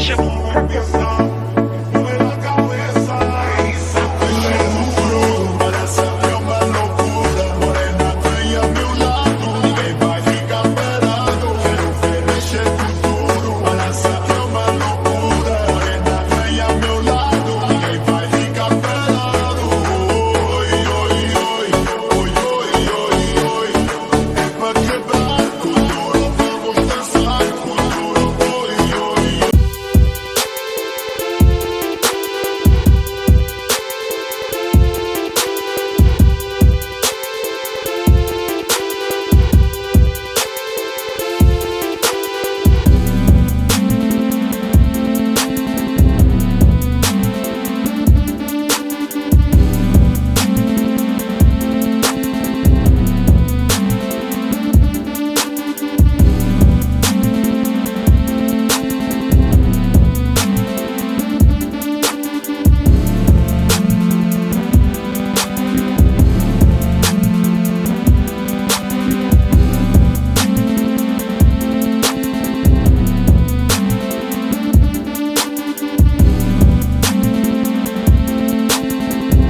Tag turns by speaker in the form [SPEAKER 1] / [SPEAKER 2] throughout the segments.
[SPEAKER 1] się empieza. Mueve la cabeza y se peche duro. Para hacerle una locura. Morena, estoy a mi lado. Ninguém vai ficar parado. Quero ver mexer com tudo. Para hacerle uma loucura. Morena, estoy a mi lado. Ninguém vai ficar parado. Oi, oi, oi. Oi, oi, oi, oi. É pra quebrar com duro. Vamos dançar com duro. Oi, oi, oi.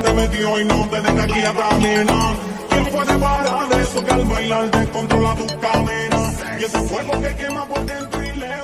[SPEAKER 1] Te metió y no te deja aquí a caminar. ¿Quién puede parar eso que al bailar descontrola tu cadena? Y ese fuego que quema por dentro y lejos.